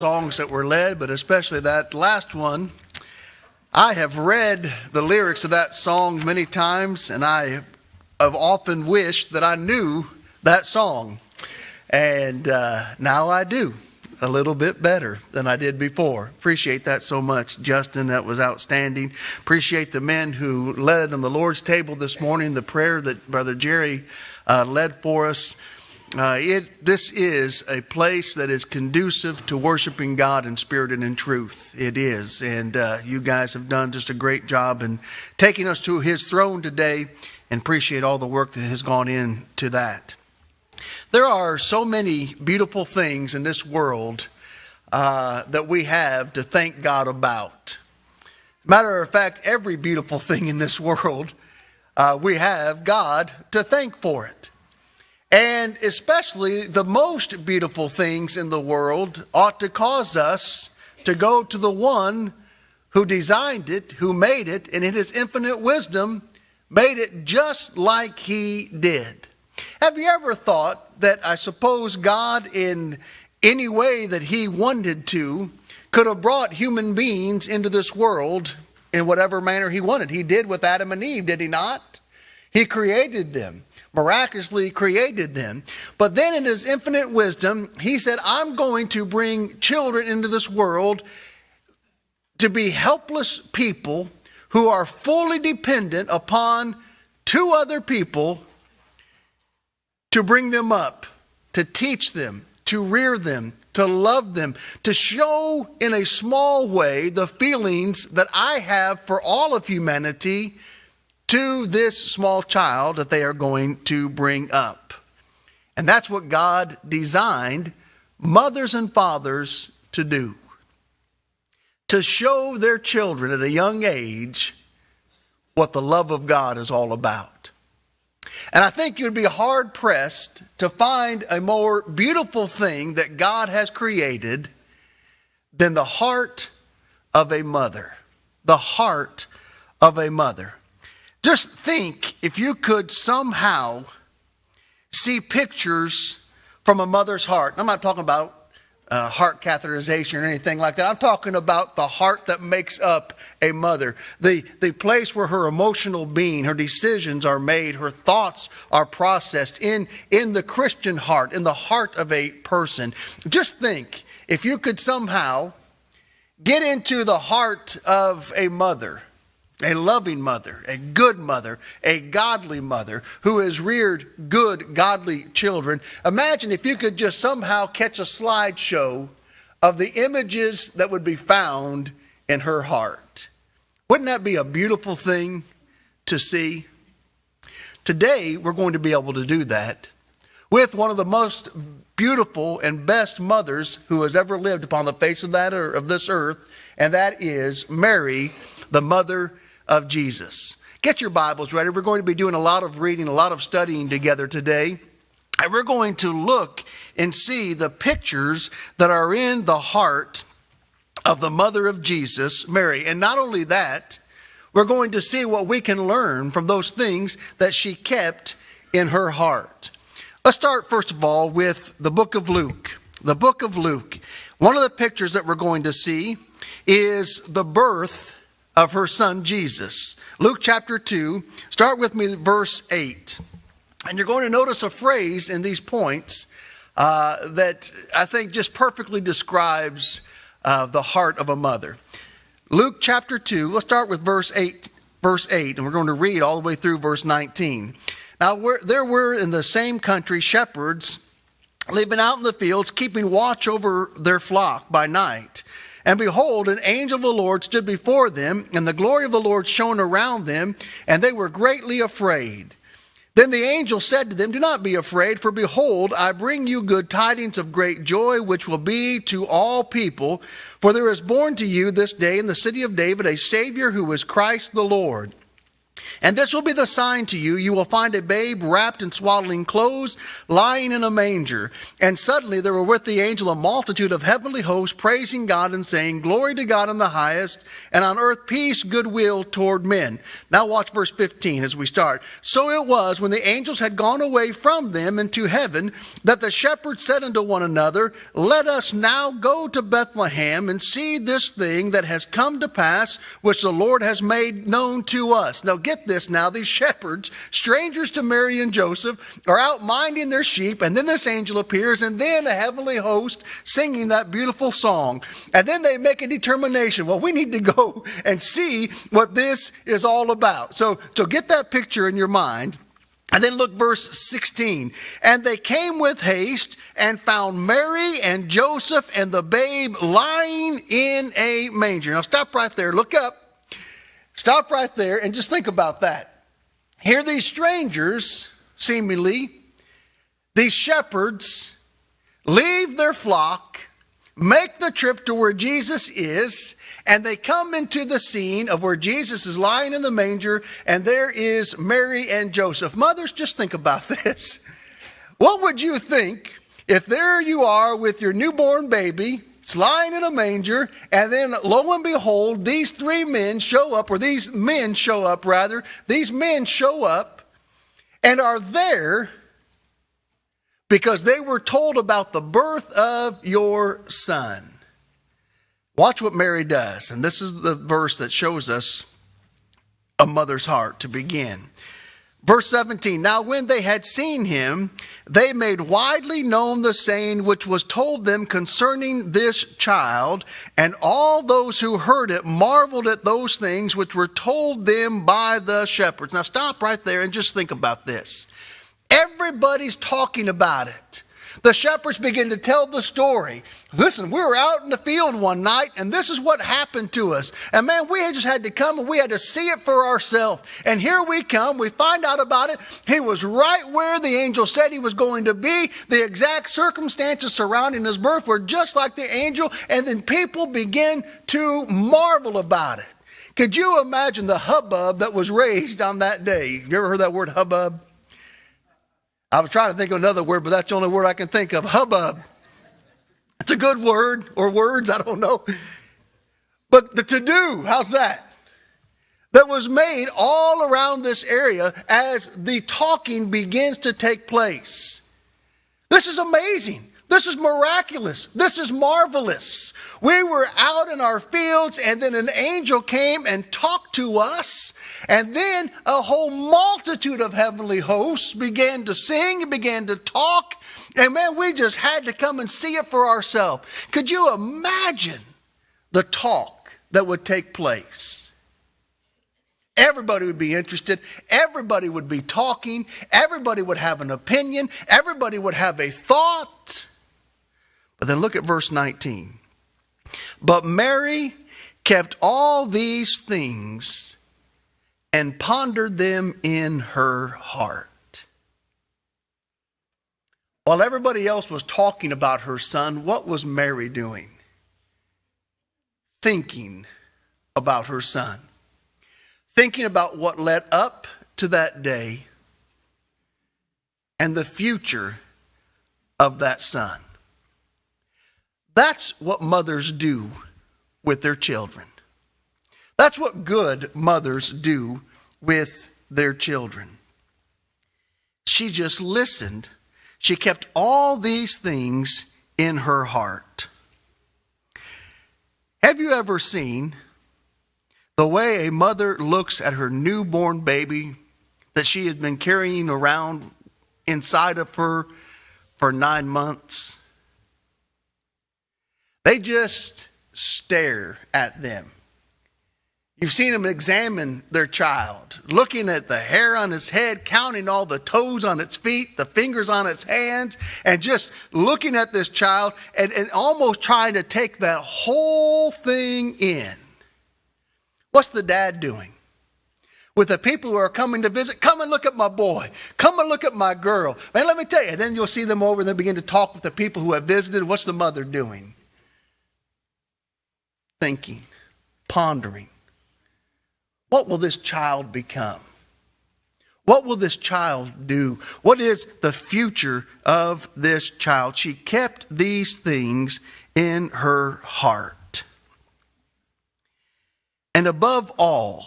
Songs that were led, but especially that last one. I have read the lyrics of that song many times, and I have often wished that I knew that song. And now I do, a little bit better than I did before. Appreciate that so much, Justin. That was outstanding. Appreciate the men who led on the Lord's table this morning, the prayer that Brother Jerry led for us. This is a place that is conducive to worshiping God in spirit and in truth. It is. And you guys have done just a great job in taking us to His throne today, and appreciate all the work that has gone into that. There are so many beautiful things in this world that we have to thank God about. Matter of fact, every beautiful thing in this world, we have God to thank for it. And especially the most beautiful things in the world ought to cause us to go to the one who designed it, who made it, and in His infinite wisdom made it just like He did. Have you ever thought that I suppose God, in any way that He wanted to, could have brought human beings into this world in whatever manner He wanted? He did with Adam and Eve, did He not? He created them. Miraculously created them. But then in His infinite wisdom, He said, I'm going to bring children into this world to be helpless people who are fully dependent upon two other people to bring them up, to teach them, to rear them, to love them, to show in a small way the feelings that I have for all of humanity to this small child that they are going to bring up. And that's what God designed mothers and fathers to do. To show their children at a young age what the love of God is all about. And I think you'd be hard pressed to find a more beautiful thing that God has created than the heart of a mother. The heart of a mother. Just think if you could somehow see pictures from a mother's heart. I'm not talking about heart catheterization or anything like that. I'm talking about the heart that makes up a mother. The place where her emotional being, her decisions are made, her thoughts are processed in the Christian heart, in the heart of a person. Just think if you could somehow get into the heart of a mother. A loving mother, a good mother, a godly mother who has reared good, godly children. Imagine if you could just somehow catch a slideshow of the images that would be found in her heart. Wouldn't that be a beautiful thing to see? Today, we're going to be able to do that with one of the most beautiful and best mothers who has ever lived upon the face of this earth, and that is Mary, the mother of Jesus. Get your Bibles ready. We're going to be doing a lot of reading, a lot of studying together today. And we're going to look and see the pictures that are in the heart of the mother of Jesus, Mary. And not only that, we're going to see what we can learn from those things that she kept in her heart. Let's start first of all with the book of Luke. The book of Luke. One of the pictures that we're going to see is the birth of her son Jesus. Luke chapter 2, start with me verse 8. And you're going to notice a phrase in these points that I think just perfectly describes the heart of a mother. Luke chapter 2, let's start with verse 8, and we're going to read all the way through verse 19. Now there were in the same country shepherds living out in the fields, keeping watch over their flock by night. And behold, an angel of the Lord stood before them, and the glory of the Lord shone around them, and they were greatly afraid. Then the angel said to them, Do not be afraid, for behold, I bring you good tidings of great joy, which will be to all people. For there is born to you this day in the city of David a Savior who is Christ the Lord. And this will be the sign to you. You will find a babe wrapped in swaddling clothes, lying in a manger. And suddenly there were with the angel a multitude of heavenly hosts, praising God and saying, Glory to God in the highest, and on earth peace, goodwill toward men. Now watch verse 15 as we start. So it was, when the angels had gone away from them into heaven, that the shepherds said unto one another, Let us now go to Bethlehem and see this thing that has come to pass, which the Lord has made known to us. Now get this now, these shepherds, strangers to Mary and Joseph, are out minding their sheep, and then this angel appears, and then a heavenly host singing that beautiful song. And then they make a determination. Well, we need to go and see what this is all about. So get that picture in your mind. And then look, verse 16. And they came with haste and found Mary and Joseph and the babe lying in a manger. Now stop right there. Look up. Stop right there and just think about that. Here these strangers, seemingly, these shepherds, leave their flock, make the trip to where Jesus is, and they come into the scene of where Jesus is lying in the manger, and there is Mary and Joseph. Mothers, just think about this. What would you think if there you are with your newborn baby, it's lying in a manger, and then lo and behold, these men show up and are there because they were told about the birth of your son. Watch what Mary does. And this is the verse that shows us a mother's heart to begin. Verse 17, Now when they had seen him, they made widely known the saying which was told them concerning this child, and all those who heard it marveled at those things which were told them by the shepherds. Now stop right there and just think about this. Everybody's talking about it. The shepherds begin to tell the story. Listen, we were out in the field one night, and this is what happened to us. And man, we had just had to come, and we had to see it for ourselves. And here we come. We find out about it. He was right where the angel said he was going to be. The exact circumstances surrounding his birth were just like the angel. And then people begin to marvel about it. Could you imagine the hubbub that was raised on that day? You ever heard that word, hubbub? I was trying to think of another word, but that's the only word I can think of. Hubbub. It's a good word, or words, I don't know. But the to-do, how's that? That was made all around this area as the talking begins to take place. This is amazing. This is miraculous. This is marvelous. We were out in our fields, and then an angel came and talked to us. And then a whole multitude of heavenly hosts began to sing and began to talk. And man, we just had to come and see it for ourselves. Could you imagine the talk that would take place? Everybody would be interested. Everybody would be talking. Everybody would have an opinion. Everybody would have a thought. But then look at verse 19. But Mary kept all these things and pondered them in her heart. While everybody else was talking about her son, what was Mary doing? Thinking about her son. Thinking about what led up to that day and the future of that son. That's what mothers do with their children. That's what good mothers do with their children. She just listened. She kept all these things in her heart. Have you ever seen the way a mother looks at her newborn baby that she has been carrying around inside of her for 9 months? They just stare at them. You've seen them examine their child, looking at the hair on his head, counting all the toes on its feet, the fingers on its hands, and just looking at this child and almost trying to take that whole thing in. What's the dad doing? With the people who are coming to visit, come and look at my boy. Come and look at my girl. Man, let me tell you. And then you'll see them over and they begin to talk with the people who have visited. What's the mother doing? Thinking, pondering. What will this child become? What will this child do? What is the future of this child? She kept these things in her heart. And above all,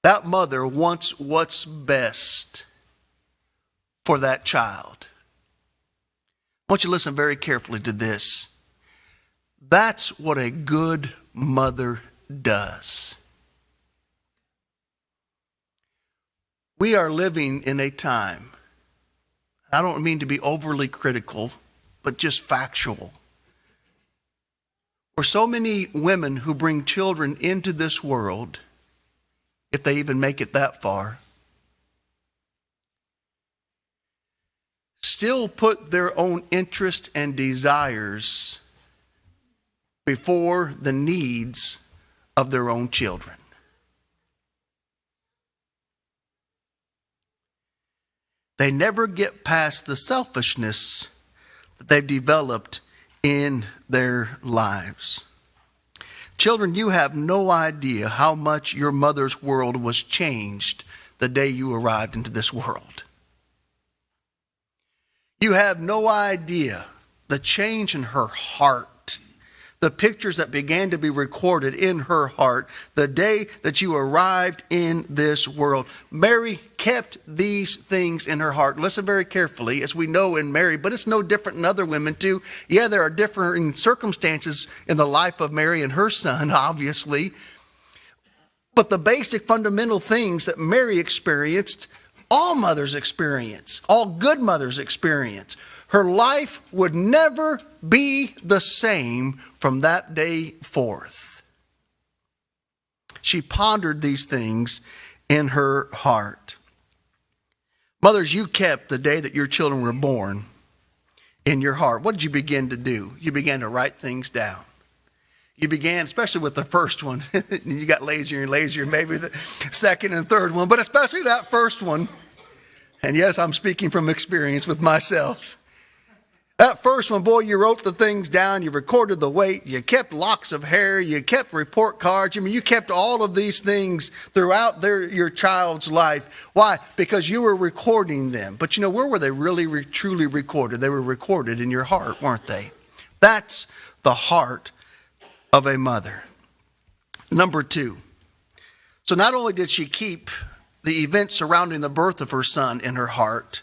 that mother wants what's best for that child. I want you to listen very carefully to this. That's what a good mother does. We are living in a time, I don't mean to be overly critical, but just factual, where so many women who bring children into this world, if they even make it that far, still put their own interest and desires before the needs of their own children. They never get past the selfishness that they've developed in their lives. Children, you have no idea how much your mother's world was changed the day you arrived into this world. You have no idea the change in her heart, the pictures that began to be recorded in her heart the day that you arrived in this world. Mary kept these things in her heart. Listen very carefully, as we know in Mary, but it's no different in other women too. Yeah, there are different circumstances in the life of Mary and her son, obviously. But the basic fundamental things that Mary experienced, all mothers experience, all good mothers experience. Her life would never be the same from that day forth. She pondered these things in her heart. Mothers, you kept the day that your children were born in your heart. What did you begin to do? You began to write things down. You began, especially with the first one. You got lazier and lazier, maybe the second and third one, but especially that first one. And yes, I'm speaking from experience with myself. That first one, boy, you wrote the things down, you recorded the weight, you kept locks of hair, you kept report cards. I mean, you kept all of these things throughout your child's life. Why? Because you were recording them. But you know, where were they really truly recorded? They were recorded in your heart, weren't they? That's the heart of a mother. Number two. So not only did she keep the events surrounding the birth of her son in her heart,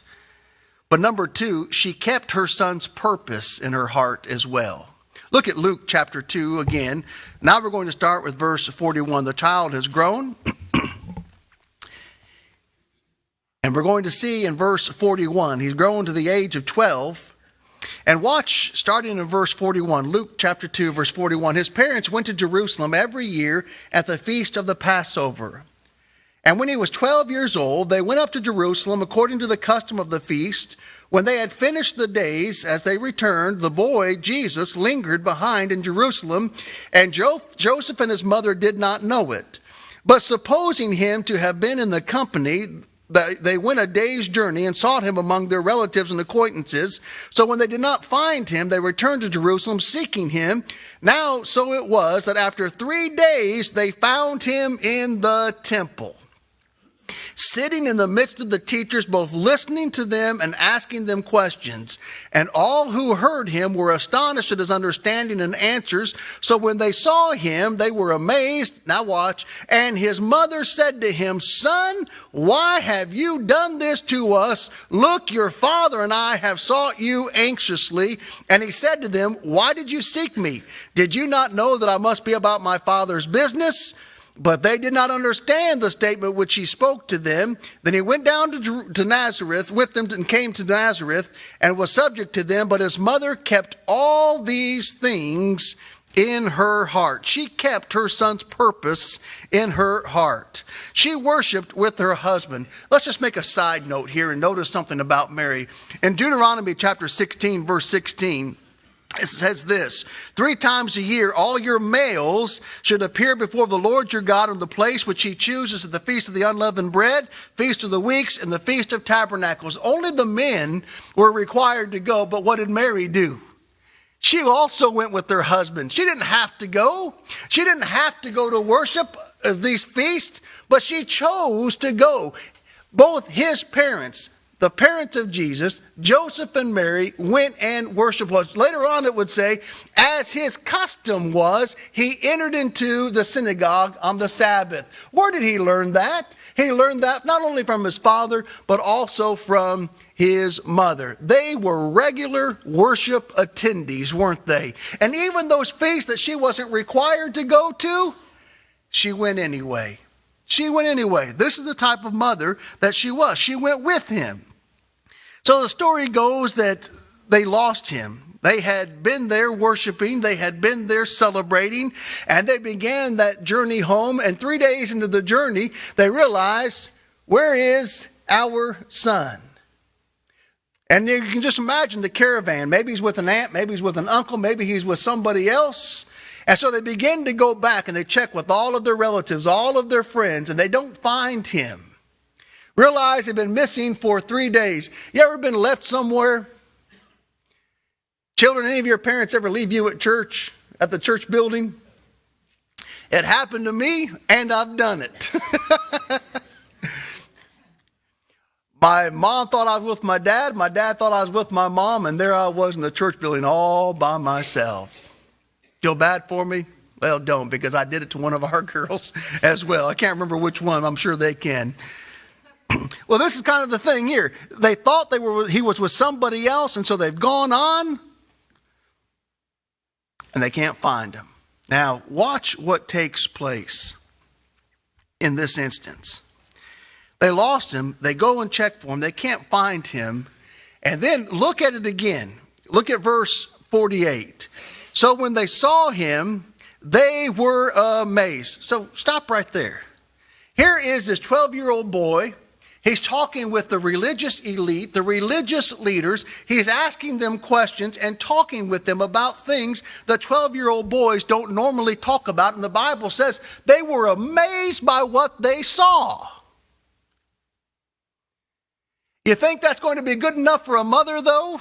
but number two, she kept her son's purpose in her heart as well. Look at Luke chapter 2 again. Now we're going to start with verse 41. The child has grown. And we're going to see in verse 41, he's grown to the age of 12. And watch, starting in verse 41, Luke chapter 2, verse 41. His parents went to Jerusalem every year at the feast of the Passover. And when he was 12 years old, they went up to Jerusalem according to the custom of the feast. When they had finished the days, as they returned, the boy, Jesus, lingered behind in Jerusalem, and Joseph and his mother did not know it. But supposing him to have been in the company, they went a day's journey and sought him among their relatives and acquaintances. So when they did not find him, they returned to Jerusalem seeking him. Now so it was that after 3 days they found him in the temple, sitting in the midst of the teachers, both listening to them and asking them questions. And all who heard him were astonished at his understanding and answers. So when they saw him, they were amazed. Now watch. And his mother said to him, "Son, why have you done this to us? Look, your father and I have sought you anxiously." And he said to them, "Why did you seek me? Did you not know that I must be about my father's business?" But they did not understand the statement which he spoke to them. Then he went down to Nazareth with them and came to Nazareth and was subject to them. But his mother kept all these things in her heart. She kept her son's purpose in her heart. She worshiped with her husband. Let's just make a side note here and notice something about Mary. In Deuteronomy chapter 16, verse 16, it says this: 3 times a year, all your males should appear before the Lord your God in the place which he chooses at the Feast of the Unleavened Bread, Feast of the Weeks, and the Feast of Tabernacles. Only the men were required to go, but what did Mary do? She also went with her husband. She didn't have to go. She didn't have to go to worship these feasts, but she chose to go. Both his parents, the parents of Jesus, Joseph and Mary, went and worshiped. Later on it would say, as his custom was, he entered into the synagogue on the Sabbath. Where did he learn that? He learned that not only from his father, but also from his mother. They were regular worship attendees, weren't they? And even those feasts that she wasn't required to go to, she went anyway. She went anyway. This is the type of mother that she was. She went with him. So the story goes that they lost him. They had been there worshiping. They had been there celebrating. And they began that journey home. And 3 days into the journey, they realized, where is our son? And you can just imagine the caravan. Maybe he's with an aunt. Maybe he's with an uncle. Maybe he's with somebody else. And so they begin to go back and they check with all of their relatives, all of their friends, and they don't find him. Realize they've been missing for 3 days. You ever been left somewhere? Children, any of your parents ever leave you at church, at the church building? It happened to me, and I've done it. My mom thought I was with my dad. My dad thought I was with my mom, and there I was in the church building all by myself. Feel bad for me? Well, don't, because I did it to one of our girls as well. I can't remember which one. I'm sure they can. Well, this is kind of the thing here. They thought he was with somebody else, and so they've gone on, and they can't find him. Now, watch what takes place in this instance. They lost him. They go and check for him. They can't find him. And then look at it again. Look at verse 48. So when they saw him, they were amazed. So stop right there. Here is this 12-year-old boy. He's talking with the religious elite, the religious leaders. He's asking them questions and talking with them about things that 12-year-old boys don't normally talk about. And the Bible says they were amazed by what they saw. You think that's going to be good enough for a mother, though?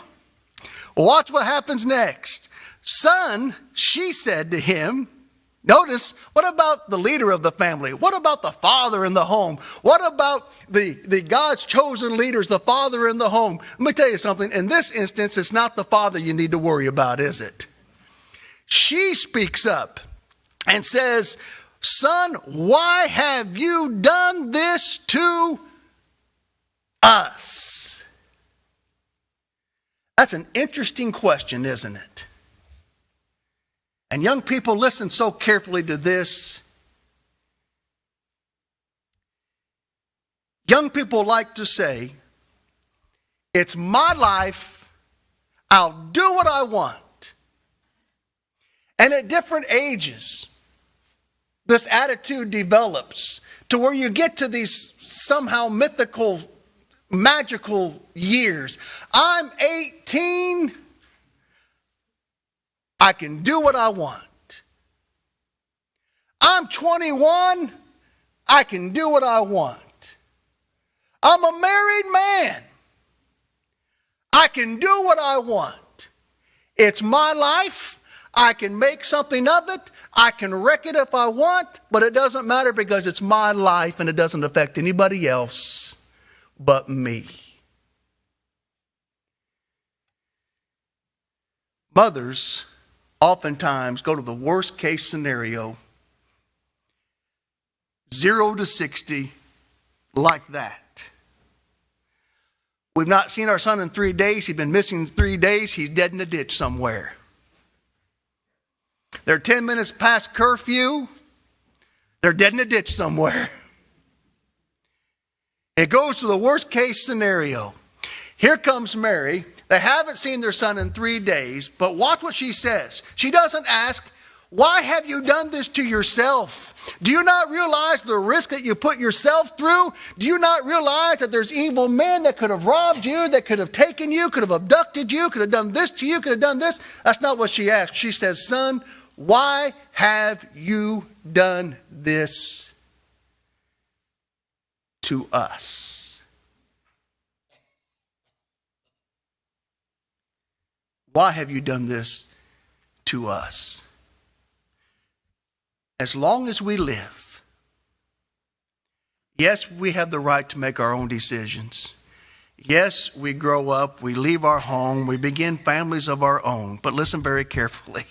Watch what happens next. Son, she said to him, notice, what about the leader of the family? What about the father in the home? What about the God's chosen leaders, the father in the home? Let me tell you something. In this instance, it's not the father you need to worry about, is it? She speaks up and says, son, why have you done this to us? That's an interesting question, isn't it? And young people, listen so carefully to this. Young people like to say, it's my life, I'll do what I want. And at different ages, this attitude develops to where you get to these somehow mythical, magical years. I'm 18. I can do what I want. I'm 21. I can do what I want. I'm a married man. I can do what I want. It's my life. I can make something of it. I can wreck it if I want, but it doesn't matter because it's my life and it doesn't affect anybody else but me. Mothers oftentimes go to the worst case scenario, 0 to 60, like that. We've not seen our son in 3 days. He's been missing 3 days. He's dead in a ditch somewhere. They're 10 minutes past curfew. They're dead in a ditch somewhere. It goes to the worst case scenario. Here comes Mary. They haven't seen their son in 3 days, but watch what she says. She doesn't ask, why have you done this to yourself? Do you not realize the risk that you put yourself through? Do you not realize that there's evil men that could have robbed you, that could have taken you, could have abducted you, could have done this to you, could have done this? That's not what she asked. She says, son, why have you done this to us? Why have you done this to us. As long as we live, yes, we have the right to make our own decisions. Yes, we grow up, we leave our home, we begin families of our own. But listen very carefully.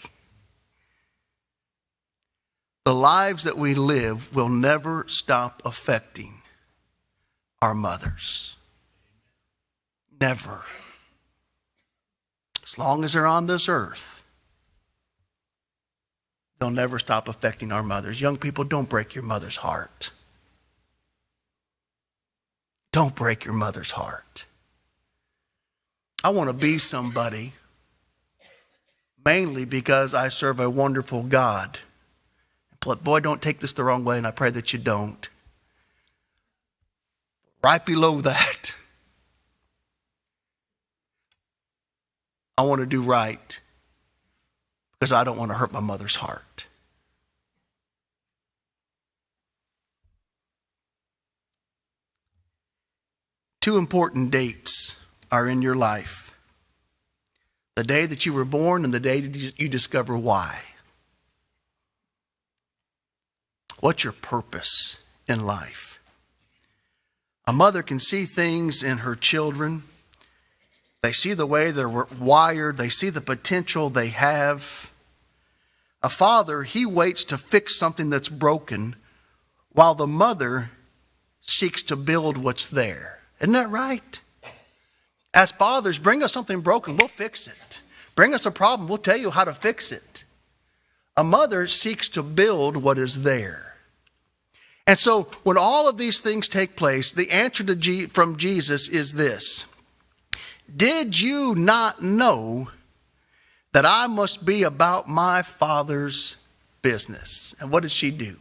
The lives that we live will never stop affecting our mothers. Never. As long as they're on this earth, they'll never stop affecting our mothers. Young people, don't break your mother's heart. Don't break your mother's heart. I want to be somebody mainly because I serve a wonderful God. Boy, don't take this the wrong way, and I pray that you don't. Right below that, I want to do right because I don't want to hurt my mother's heart. Two important dates are in your life. The day that you were born and the day that you discover why. What's your purpose in life? A mother can see things in her children. They see the way they're wired. They see the potential they have. A father, he waits to fix something that's broken while the mother seeks to build what's there. Isn't that right? As fathers, bring us something broken, we'll fix it. Bring us a problem, we'll tell you how to fix it. A mother seeks to build what is there. And so when all of these things take place, the answer from Jesus is this. Did you not know that I must be about my Father's business? And what did she do?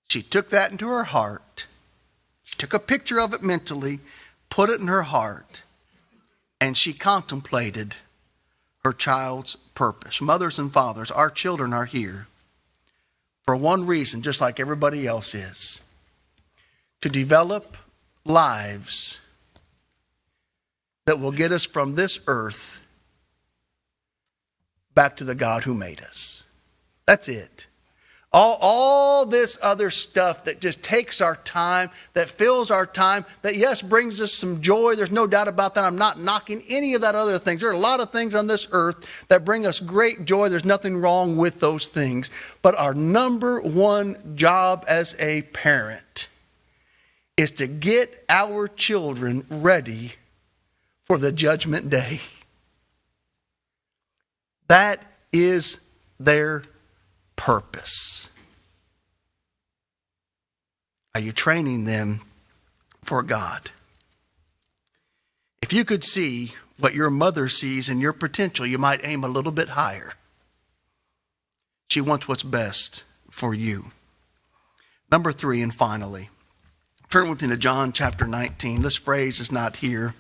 She took that into her heart. She took a picture of it mentally, put it in her heart, and she contemplated her child's purpose. Mothers and fathers, our children are here for one reason, just like everybody else is, to develop lives that will get us from this earth back to the God who made us. That's it. All this other stuff that just takes our time, that fills our time, that yes, brings us some joy. There's no doubt about that. I'm not knocking any of that other things. There are a lot of things on this earth that bring us great joy. There's nothing wrong with those things. But our number one job as a parent is to get our children ready for the judgment day. That is their purpose. Are you training them for God? If you could see what your mother sees in your potential, you might aim a little bit higher. She wants what's best for you. Number 3, and finally, turn with me to John chapter 19. This phrase is not here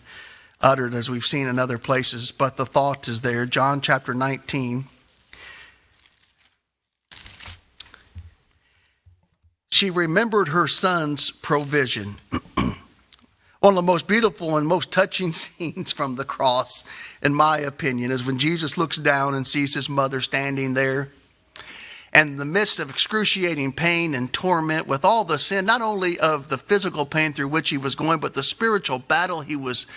uttered as we've seen in other places, but the thought is there. John chapter 19. She remembered her son's provision. One of the most beautiful and most touching scenes from the cross, in my opinion, is when Jesus looks down and sees his mother standing there. And in the midst of excruciating pain and torment, with all the sin, not only of the physical pain through which he was going, but the spiritual battle he was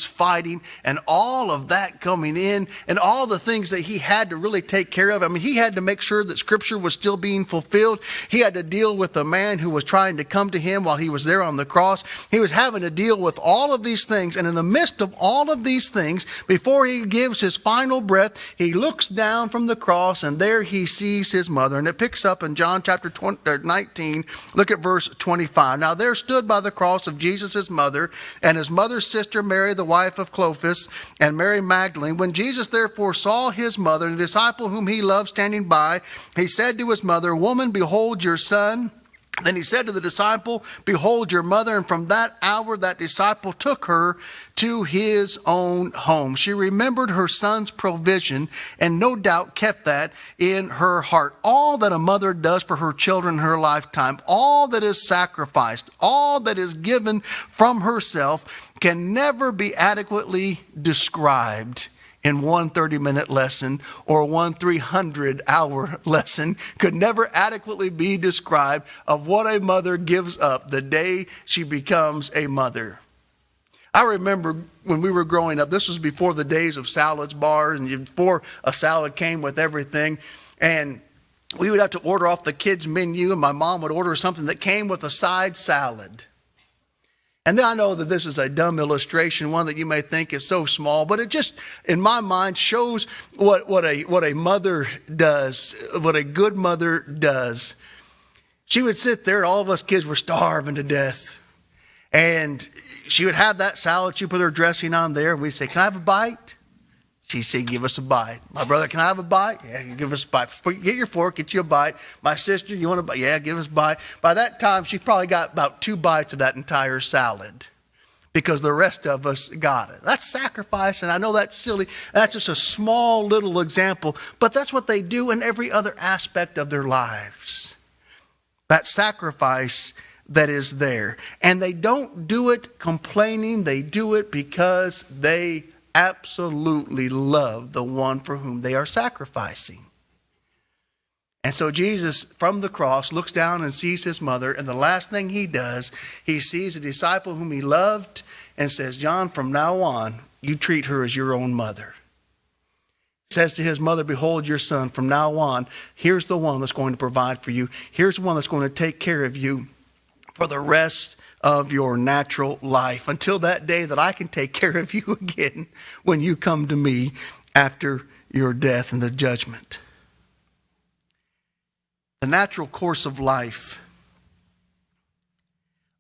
fighting, and all of that coming in, and all the things that he had to really take care of. I mean, he had to make sure that Scripture was still being fulfilled. He had to deal with the man who was trying to come to him while he was there on the cross. He was having to deal with all of these things. And in the midst of all of these things, before he gives his final breath, he looks down from the cross, and there he sees his mother. And it picks up in John chapter 19. Look at verse 25. Now there stood by the cross of Jesus his mother, and his mother's sister Mary, the wife of Clopas, and Mary Magdalene. When Jesus therefore saw his mother and the disciple whom he loved standing by, he said to his mother, Woman, behold your son. Then he said to the disciple, Behold your mother. And from that hour that disciple took her to his own home. She remembered her son's provision and no doubt kept that in her heart. All that a mother does for her children in her lifetime, all that is sacrificed, all that is given from herself can never be adequately described in one 30-minute lesson or one 300-hour lesson could never adequately be described of what a mother gives up the day she becomes a mother. I remember when we were growing up, this was before the days of salads bars and before a salad came with everything, and we would have to order off the kids' menu, and my mom would order something that came with a side salad. And then I know that this is a dumb illustration, one that you may think is so small, but it just, in my mind, shows what a mother does, what a good mother does. She would sit there, and all of us kids were starving to death. And she would have that salad, she'd put her dressing on there, and we'd say, "Can I have a bite?" She'd say, "Give us a bite." My brother, "Can I have a bite?" "Yeah, give us a bite." "Get your fork, get you a bite." My sister, "You want a bite?" "Yeah, give us a bite." By that time, she probably got about 2 bites of that entire salad because the rest of us got it. That's sacrifice, and I know that's silly. That's just a small little example, but that's what they do in every other aspect of their lives. That sacrifice that is there. And they don't do it complaining. They do it because they absolutely love the one for whom they are sacrificing. And so Jesus, from the cross, looks down and sees his mother, and the last thing he does, he sees a disciple whom he loved and says, "John, from now on, you treat her as your own mother." He says to his mother, "Behold your son. From now on, here's the one that's going to provide for you. Here's the one that's going to take care of you for the rest of your natural life, until that day that I can take care of you again when you come to me after your death and the judgment." The natural course of life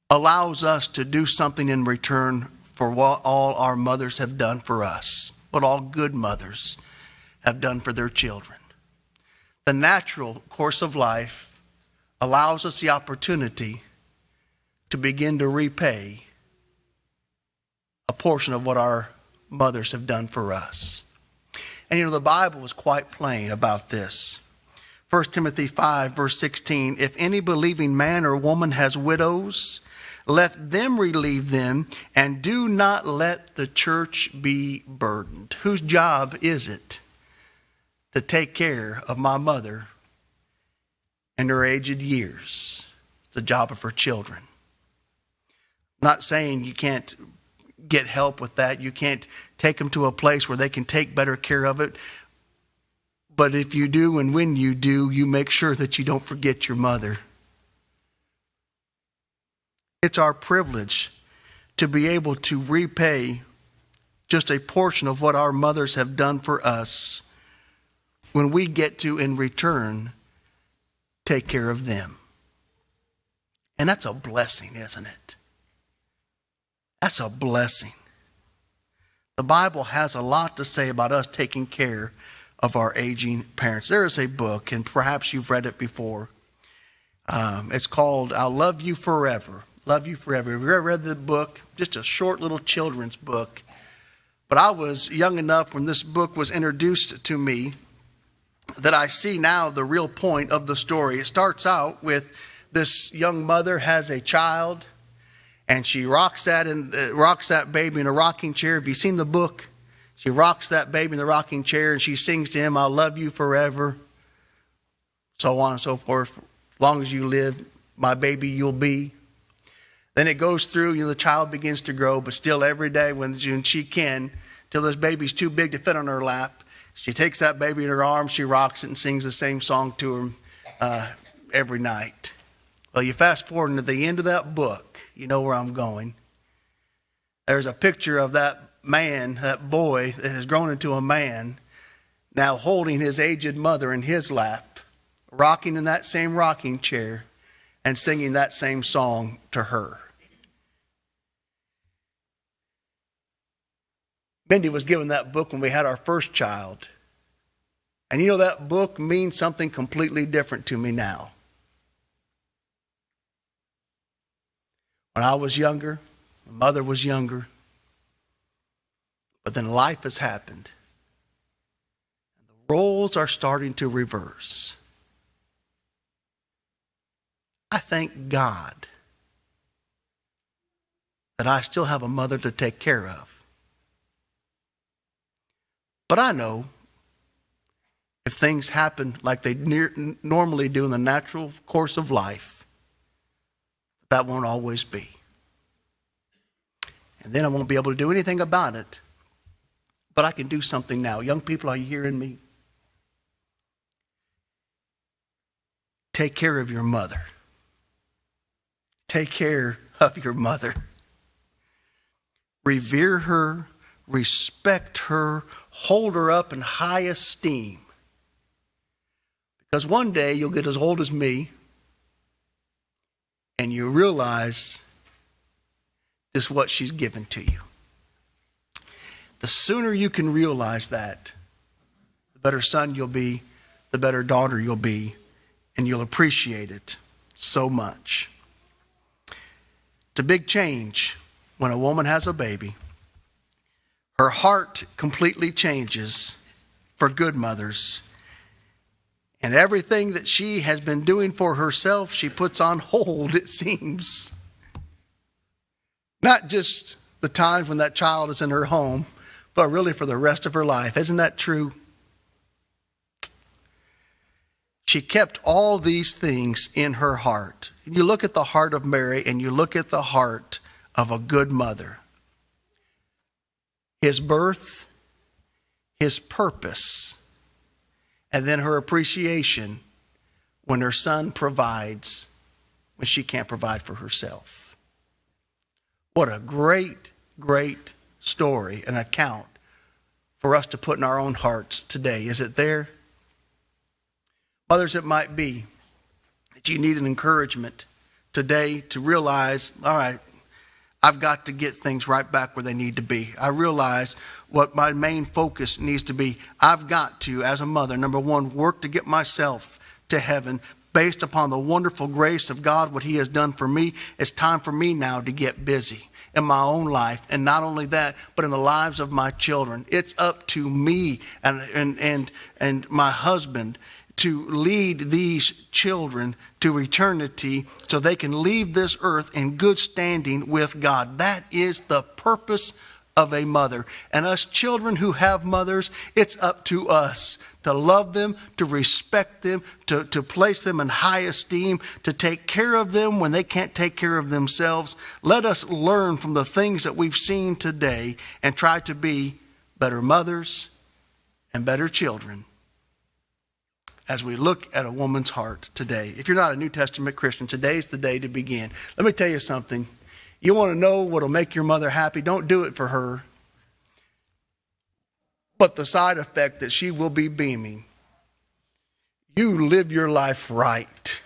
allows us to do something in return for what all our mothers have done for us, what all good mothers have done for their children. The natural course of life allows us the opportunity to begin to repay a portion of what our mothers have done for us. And the Bible is quite plain about this. 1 Timothy 5, verse 16, "If any believing man or woman has widows, let them relieve them, and do not let the church be burdened." Whose job is it to take care of my mother in her aged years? It's the job of her children. Not saying you can't get help with that. You can't take them to a place where they can take better care of it. But if you do, and when you do, you make sure that you don't forget your mother. It's our privilege to be able to repay just a portion of what our mothers have done for us when we get to, in return, take care of them. And that's a blessing, isn't it? That's a blessing. The Bible has a lot to say about us taking care of our aging parents. There is a book, and perhaps you've read it before. It's called "I'll Love You Forever." Love You Forever. Have you ever read the book? Just a short little children's book. But I was young enough when this book was introduced to me that I see now the real point of the story. It starts out with this young mother has a child, and she rocks that baby in a rocking chair. Have you seen the book? She rocks that baby in the rocking chair, and she sings to him, "I'll love you forever," so on and so forth. "As long as you live, my baby you'll be." Then it goes through, the child begins to grow, but still every day when she can, till this baby's too big to fit on her lap, she takes that baby in her arms, she rocks it and sings the same song to him every night. Well, you fast forward to the end of that book, you know where I'm going. There's a picture of that man, that boy that has grown into a man, now holding his aged mother in his lap, rocking in that same rocking chair, and singing that same song to her. Mindy was given that book when we had our first child. And that book means something completely different to me now. When I was younger, my mother was younger, but then life has happened. And the roles are starting to reverse. I thank God that I still have a mother to take care of. But I know if things happen like they normally do in the natural course of life, that won't always be. And then I won't be able to do anything about it. But I can do something now. Young people, are you hearing me? Take care of your mother. Take care of your mother. Revere her, respect her, hold her up in high esteem. Because one day you'll get as old as me and you realize just what she's given to you. The sooner you can realize that, the better son you'll be, the better daughter you'll be, and you'll appreciate it so much. It's a big change when a woman has a baby. Her heart completely changes for good mothers. And everything that she has been doing for herself, she puts on hold, it seems. Not just the times when that child is in her home, but really for the rest of her life. Isn't that true? She kept all these things in her heart. You look at the heart of Mary and you look at the heart of a good mother. His birth, his purpose, and then her appreciation when her son provides when she can't provide for herself. What a great, great story, an account for us to put in our own hearts today. Is it there? Mothers, it might be that you need an encouragement today to realize, all right, I've got to get things right back where they need to be. I realize what my main focus needs to be. I've got to, as a mother, number one, work to get myself to heaven based upon the wonderful grace of God, what he has done for me. It's time for me now to get busy in my own life. And not only that, but in the lives of my children. It's up to me and my husband to lead these children to eternity so they can leave this earth in good standing with God. That is the purpose of a mother. And us children who have mothers, it's up to us to love them, to respect them, to place them in high esteem, to take care of them when they can't take care of themselves. Let us learn from the things that we've seen today and try to be better mothers and better children as we look at a woman's heart today. If you're not a New Testament Christian, today's the day to begin. Let me tell you something. You want to know what will make your mother happy? Don't do it for her. But the side effect that she will be beaming. You live your life right.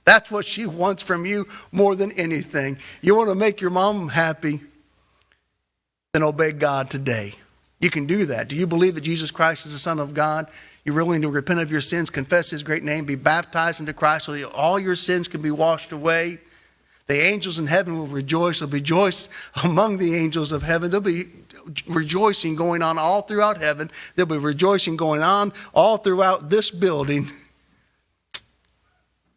That's what she wants from you more than anything. You want to make your mom happy? Then obey God today. You can do that. Do you believe that Jesus Christ is the Son of God? You're willing to repent of your sins, confess his great name, be baptized into Christ so that all your sins can be washed away. The angels in heaven will rejoice. They'll rejoice among the angels of heaven. There'll be rejoicing going on all throughout heaven. There'll be rejoicing going on all throughout this building.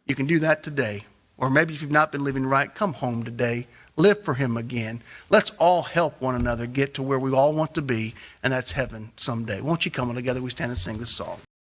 You can do that today. Or maybe if you've not been living right, come home today. Live for him again. Let's all help one another get to where we all want to be, and that's heaven someday. Won't you come together? We stand and sing this song.